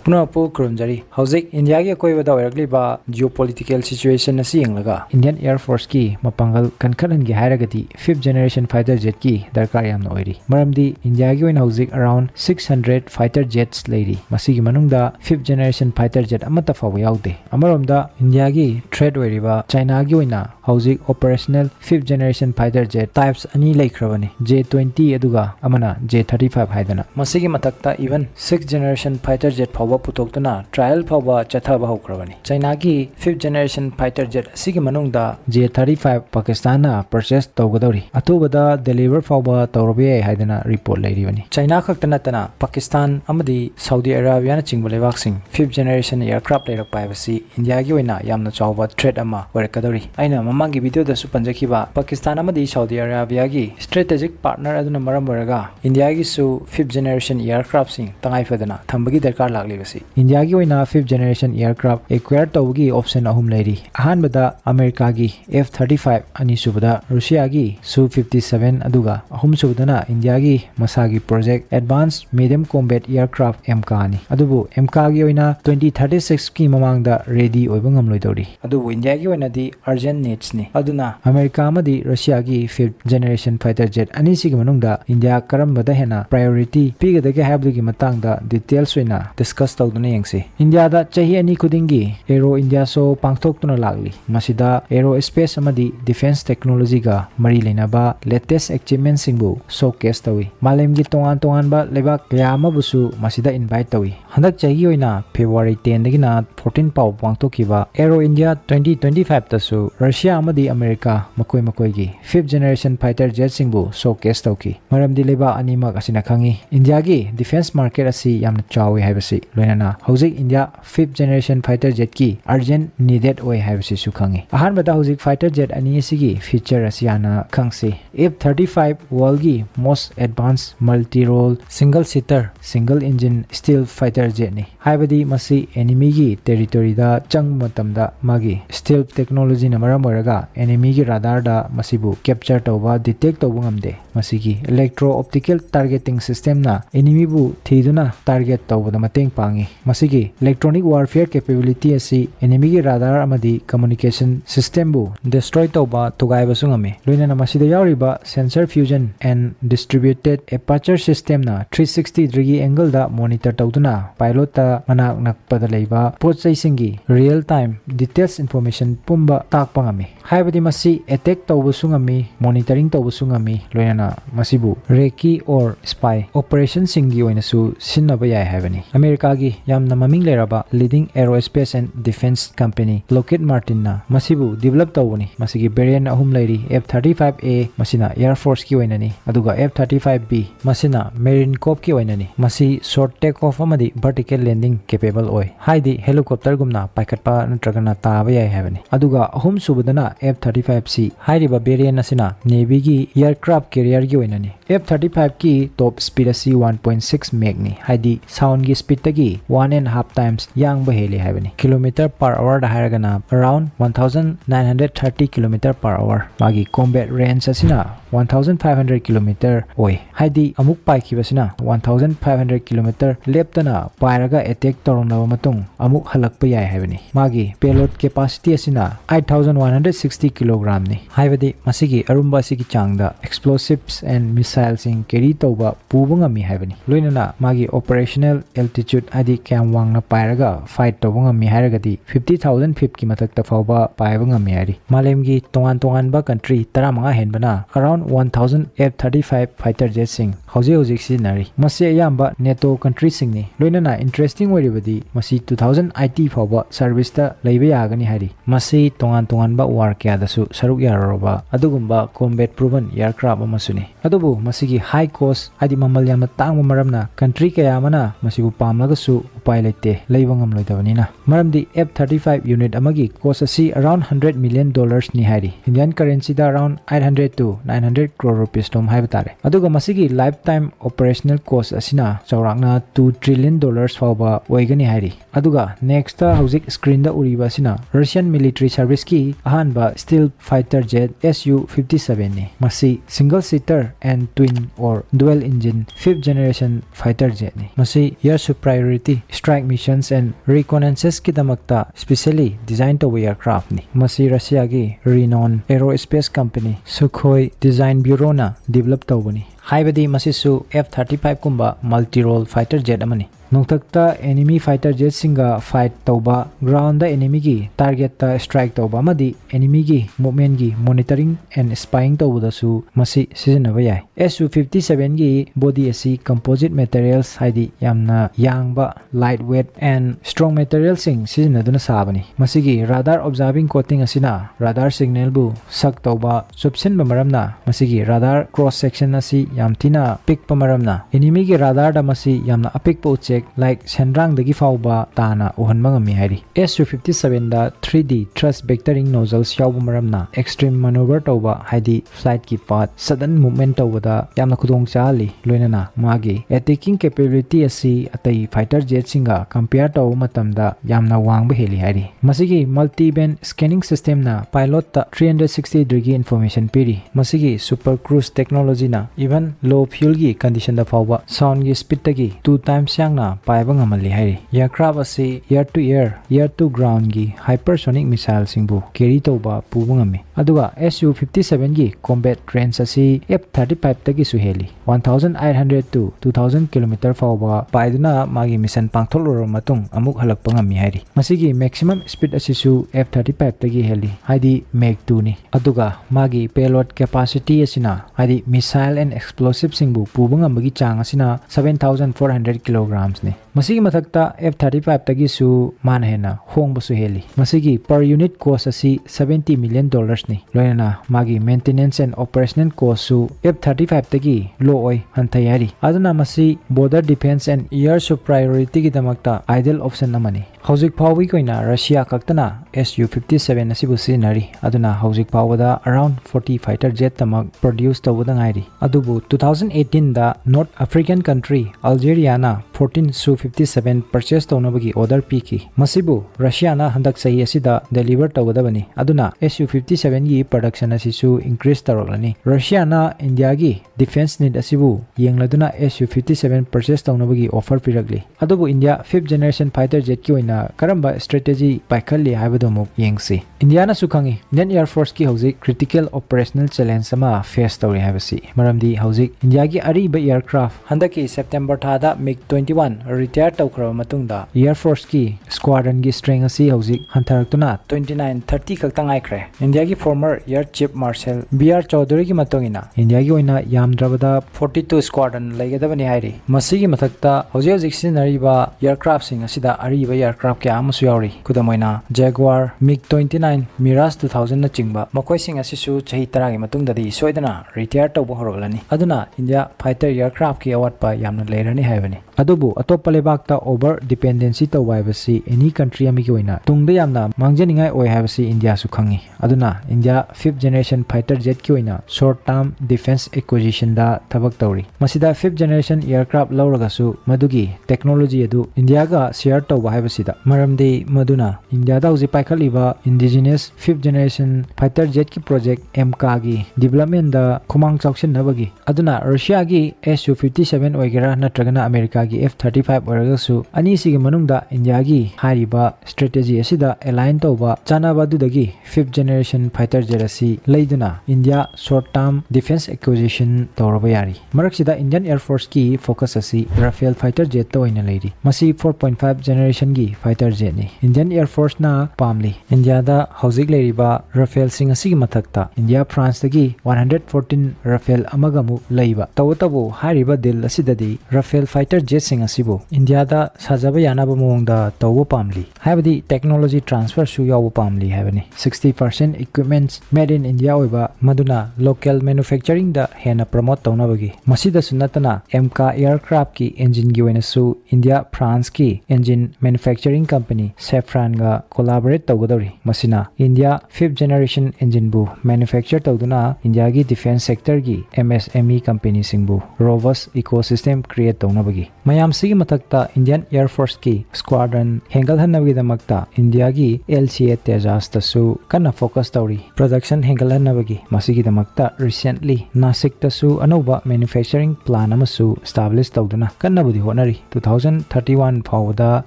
Punapu Kurumjari, Hauzik, India Koi with our Gliba, geopolitical situation as seeing Laga. Indian Air Force ki, Mapangal, Kankaran gi Haragati, 5th generation fighter jet ki, Darkariam Noiri. Maramdi, India in Hauzik around 600 fighter jets lady. Masigi Manungda, 5th generation fighter jet Amatafawi out de. Amaramda, India gi, trade weriba, China Guina, Hauzik operational 5th generation fighter jet types Ani Lake Ravani, J-20 Eduga, Amana, J-35 Haidana. Masigi Matakta, even 6th generation fighter jet Pawa Putoktana, trial Pawa Chathaba Hokravani. China gi 5th generation fighter jet Sigi Manungda, J-35 Pakistana purchase Togadori. Atubada deliver Pawa Torobe Haidana report lady. China Kaktanatana, Pakistan, Amadi, Saudi Arabia, Chingbule vaccine, 5th generation aircraft later privacy, India Guina, Yamna Chauba, Trade Ama, Warekadori. Aina Mamangi video the Supanjakiba, Pakistan Amadi, Saudi Arabia, strategic partner Aduna Maramburga, India Gisu, 5th generation aircraft sing, Tangai Fedana, Tambagi Dakar Laglivasi. India Guina, 5th generation aircraft, acquired Togi option Ahum lady. Ahanbada, America gi, F-35, Anisubada, Russia gi, SU-57 Aduga, Ahum Subdana, India gi, Masagi project Advanced Medium Combat Aircraft MK ni. Adubu MK gi oina 2036 ki mamangda ready oibangam loidori. Adubu India gi oina di urgent needs ni. Aduna America amadi Russia gi 5th generation fighter jet anisi gi manungda India karambada hena priority pigadage habdugi matangda details oina discuss tawduna yengsi. India da chahi ani kudingi Aero India so pangthoktuna lagli. Masida aerospace amadi defense technology ga mari lenaba latest achievements singbu showcase tawi. Malem gi tongan ba lebak kayama busu masida invite tawi. Handak chahi oina February 10 dagina 14 pau pangthokiba Aero India 2025 tasu Russia amadi America makoi gi 5th generation fighter jet singbu showcase tawki. Maramdi leba animak asina khangi India gi defense market asi yamna chawi haibasi loinana hauzik India 5th generation fighter jet ki urgent needed oi haibasi su khangi. Ahan bada hauzik fighter jet ani sigi feature asiana khangsi F-35 world gi most advanced multi-role single seater single engine steel fighter jet ni. Haibadi masi enemy gi territory da chang matamda magi steel technology na maram oraga enemy gi radar da masibu capture tawba detect tawbu ngamde. Masigi electro optical targeting system na enemy bu thiduna target tawbada mateng pangi. Masigi electronic warfare capability asi enemy gi radar amadi communication system bu destroy tawba tugai basungami. Loina masida yauriba sensor fusion and distributed aperture system na 360 degree angle da monitor tawduna pilot ta manak nakpada leiba pochai singi real time details information pumba takpangami. Haibadi masi attack tawbusungami monitoring tawbusungami loina masibu reki or spy operation singi oinasu sinnaba yai haibani. America gi yamna maming leraba leading aerospace and defense company Lockheed Martin na masibu develop tawbani. Masigi variant ahum leiri F-35A masina Air Force ki oinani aduga F-35B masina Marine Corps ki oinani. Masi short take off amadi vertical landing capable oi. Haidi helicopter gumna paikatpa natragana taba yai haibani. Aduga ahum subudana F-35C hairiba variant asina Navy gi aircraft carrier gi oinani. F-35 ki top speed asi 1.6 Mach ni. Haidi sound gi speed tagi 1.5 times yang baheli haibani. Kilometer per hour da hairagana around 1930 km per hour. Magi combat range asina 1500 km oi. Haidi amuk paiki basina 1500 km leptana pairaga attack torona matung amuk halakpa yai haibani. Magi payload capacity asina 8160 kg ni. Haibadi masigi arumba asigi changda explosives and missiles in carry tawba pubungami haibani. Loinana magi operational altitude adi kyam wangna pairaga fight tawbungami hairagadi 50,000 feet ki mathakta fawba paibungami hari. Malemgi tongan ba country taramanga henbana around 1000 F-35 fighter jet sing hauzik sinari. Masi ayamba NATO country sing ni. Loinana interesting waribadi masi 2000 IT fawba service ta leiba yagani hari. Masi tongan ba war kya dasu saruk yaroba adugumba combat proven aircraft amasuni. Adubu masigi high cost adi mamal yamna tangma maramna country kaya mana masibu pamlagasu upai lete leiba ngamloidabanina. Maramdi F-35 unit amagi cost asi around $100 million ni hari. Indian currency da around 800 to 900 crore rupees tom haibatare. Aduga masigi lifetime operational cost asina chawrakna $2 trillion fawba oigani hari. Aduga next Next hauzik screen da uriba sina Russian military service ki ahanba stealth fighter jet SU-57 ni. Masi single seater and twin or dual engine 5th generation fighter jet ni. Masi air superiority strike missions and reconnaissance ki damakta specially designed to aircraft ni. Masi Russia gi renowned aerospace company Sukhoi Design Bureau na develop tawbani. Haibadi masisu F-35 kumba multi-role fighter jet amani. Nongtakta enemy fighter jet singa fight tauba ground da enemy gi target ta strike tauba madi enemy gi movement gi monitoring and spying tauba da su masi seasonaba yai. SU-57 gi body asi composite materials haidi yamna yangba lightweight and strong materials sing seasonaduna sabani. Masigi radar observing coating asina radar signal bu sak tauba subsin bamaramna masigi radar cross section asi yamtina pick pamaramna enemy gi radar da masi yamna apik po check like sendrang dagi fauba tana uhanma ngami hairi. SU-57 da 3D thrust vectoring nozzles yauba maramna extreme maneuver tauba haidi flight ki path sudden movement tauba da yamna khudong chali loinana magi attacking capability asi atai fighter jet singa compare tauba matamda yamna wangba heli hairi. Masigi multi band scanning system na pilot ta 360 degree information piri. Masigi super cruise technology na even low fuel gi condition da fauba sound gi speed tagi 2 times yang na paiba ngamali hairi. Aircraft asi air to ground gi hypersonic missile singbu carry tauba puba ngami. Aduga SU-57 gi combat range asi F-35 tagi suheli 1800 to 2000 km fauba paiduna magi mission pangtholor matung amuk halakpa ngami hairi. Masigi maximum speed asi su F-35 tagi heli haidi Mach 2 ni. Aduga magi payload capacity asina haidi missile and explosive singbu puba ngamagi chang asina 7400 kilograms ni. Masigi mathakta F-35 tagi su mana hena hong basu heli. Masigi per unit cost asi $70 million ni. Loina magi maintenance and operational cost su F-35 tagi low oi hantayari. Aduna masi border defense and air superiority ki damakta ideal option namani. Hauzik phawi koina Russia kaktana SU-57 asibu sinari. Aduna hauzik phawada around 40 fighter jet tamak produce tawada ngairi. Adubu 2018 da North African country Algeria na 14 Su-57 purchase tawnabagi order piki. Masibu Russia na handak sahi asida deliver tawadabani. Aduna SU-57 gi production asisu increase taroglani. Russia na India gi defense need asibu yengladuna SU-57 purchase tawnabagi offer piragli. Adubu India 5th generation fighter jet ki oina karamba strategy paikhalli haibadumuk yengsi. India na sukhangi Indian Air Force ki hauzik critical operational challenge sama face tawri haibasi. Maramdi hauzik India gi ariba aircraft handaki September thada MiG-21 retire tawkhraba matungda Air Force ki squadron gi strength asi hauzik hantharaktuna 29-30 khakta ngaikhre. India gi former Air Chief Marshal B.R. Chowdhury gi matungina India gi oina yamdrabada 42 squadron laigadabani hairi. Masigi mathakta hauzik sinariba aircraft sing asida ariba aircraft kya amasu yauri. Kudamoina Jaguar MiG-29 Mirage 2000 na chingba makoi sing asisu chahi taragi matungda di soidana retire tawba horolani. Aduna India fighter aircraft ki awatpa yamna leirani haibani. Adubu atoppa lebakta over dependency tawai basi any country ami ki oina tungda yamna mangjaningai oi haibasi India su khangi. Aduna India 5th generation fighter jet ki oina short term defense acquisition da thabak tawri. Masida 5th generation aircraft lauragasu madugi technology adu India ga share tawba haibasida maramdi maduna India da uji paikhaliba indigenous 5th generation fighter jet ki project MK gi development da khumang chaukshin nabagi. Aduna Russia gi SU-57 oigera natragana America gi F-35 oragasu ani sigi manungda India gi hariba strategy asida align tawba chanaba dudagi 5th generation fighter jet asi leiduna India short term defense acquisition tawraba yari. Maraksida Indian Air Force ki focus asi Rafale fighter jet to oina leiri. Masi 4.5 generation gi fighter jet ni. Indian Air Force na pamli India da hauzik leiriba Rafale sing asigi mathakta India France dagi 114 Rafale amagamu leiba tawtabu hariba deal asidadi Rafale fighter jet sing asibu India da sajaba yanaba mongda tawbo pamli haibadi technology transfer su yawu pamli haibani. 60% equipments made in India oiba maduna local manufacturing da hena promote tawnabagi. Masida sunatana MK aircraft ki engine gi oina su India France ki engine manufacturing company Safran ga collaborate tawgadori. Masina India 5th generation engine bu manufacture tawduna India gi defense sector gi MSME company singbu robust ecosystem create tawnabagi. mayam sigi matakta Indian Air Force ki squadron hengal hannabi damakta India gi LCA Tejas tasu kana focus tawri production hengal hannabagi masigi damakta recently Nasik tasu anova manufacturing plan amasu establish tawduna kana budi honari 2031 phawda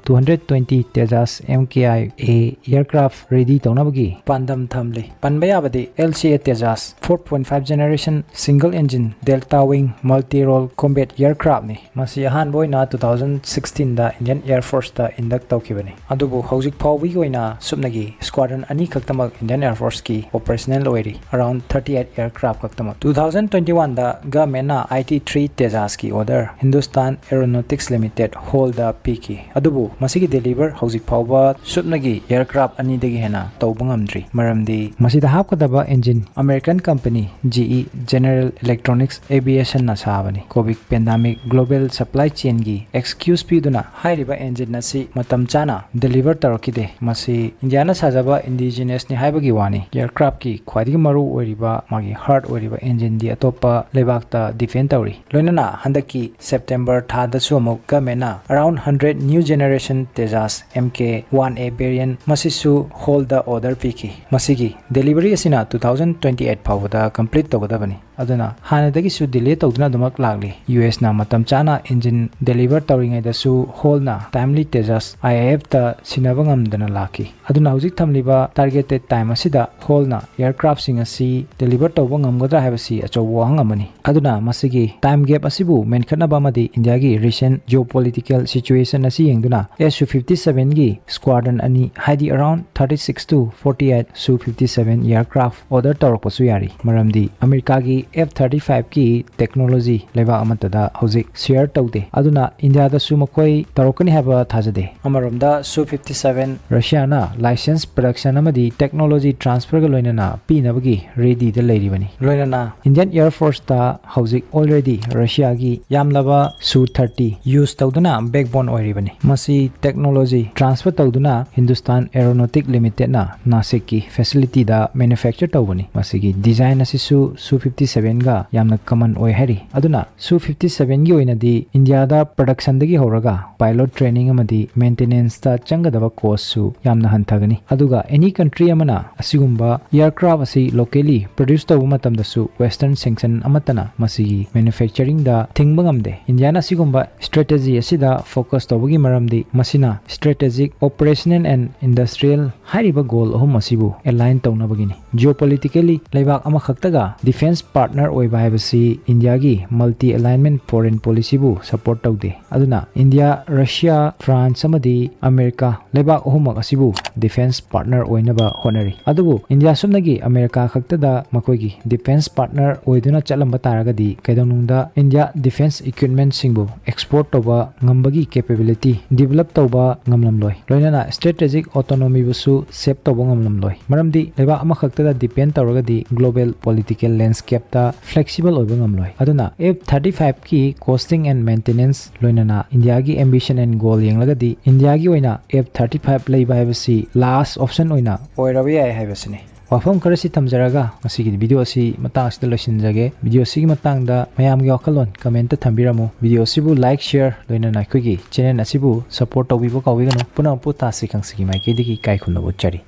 220 Tejas MKI A aircraft ready tawnabagi pandam thamli panbaya badi LCA Tejas 4.5 generation single engine delta wing multi-role combat aircraft ni masi ahan boina 2016 da Indian Air Force da induct tawkibani adubu hojik phawbi goina subnagi squadron ani khaktamak Indian Air Force ki operational oiri around 38 aircraft khaktamak 2021 da government na IT3 Tejas ki order Hindustan Aeronautics Limited hold the piki adubu masigi deliver hojik phawba subnagi aircraft ani degi hena tawbangamdri maramdi masida hapkadaba engine American company GE General Electronics Aviation na sabani covid pandemic global supply chain gi excuse piduna hairiba engine nasi matam chana deliver tarakide masi Indiana sajaba indigenous ni haibagi wani aircraft ki khwadi maru oiriba magi hard oiriba engine di atopa lebakta defend tawri loinana handaki September tha da su amuk gamena around 100 new generation Tejas MK1A variant masisu hold the order piki masigi delivery asina 2028 phawda complete tawgadabani aduna hanadagi su delay tawduna dumak lagli US na matam chana engine deliver tawringai da su hold na timely Tejas IAF ta sinabangam dana laki aduna hojik thamliba targeted time asida hold na aircraft sing asi deliver tawbangam gadra habasi achowo hangamani aduna masigi time gap asibu menkhana ba madi India gi recent geopolitical situation asi yengduna SU-57 gi squadron ani haidi around 36 to 48 Su-57 aircraft order tawrakpasu yari maramdi America gi F-35 ki technology leba amatada hojik share tawde aduna India da su makoi tarokani haba thajade amaromda Su-57 Russia na license production amadi technology transfer ga loinana pinabagi ready da leiribani loinana Indian Air Force ta hojik already Russia gi yamlaba Su-30 use tawduna backbone oiribani masi technology transfer tawduna Hindustan Aeronautics Limited na Nasik ki facility da manufacture tawbani masigi design asisu Su-57 ga yamna common oi hari aduna Su-57 gi oina di India da production dagi horaga pilot training amadi maintenance ta changadaba cost su yamna hanthagani aduga any country amana asigumba aircraft asi locally produce tawu matam da su western sanction amatana masigi manufacturing da thingbangamde India na asigumba strategy asida focus tawagi maramdi masina strategic operational and industrial hariba goal ahum asibu align tawnabagini geopolitically laibak ama khaktaga defense partner oiba habasi India gi multi alignment foreign policy bu support tawde aduna India Russia France amadi America laibak ahum asibu defense partner oinaba honari adubu India sumnagi America khaktada makoigi defense partner oiduna chalamba taragadi kaidonungda India defense equipment singbu export toba ngambagi capability develop toba ngamlamloi loinana strategic autonomy busu save toba ngamlamloi maramdi leba ama khaktada depend tawragadi global political landscape ta flexible oiba ngamloi aduna F-35 ki costing and maintenance loinana India gi ambition and goal yenglagadi India gi oina F-35 leiba habasi last option oina oirawi ai habasini wafam karasi tamjaraga masigi video asi matang asida losinjage video sigi matang da mayam gi akalon comment ta thambiramu video sibu like share loina na khigi channel asibu support tobibo kawigano puna pu ta sikang sigi mai ke digi kai khunno chari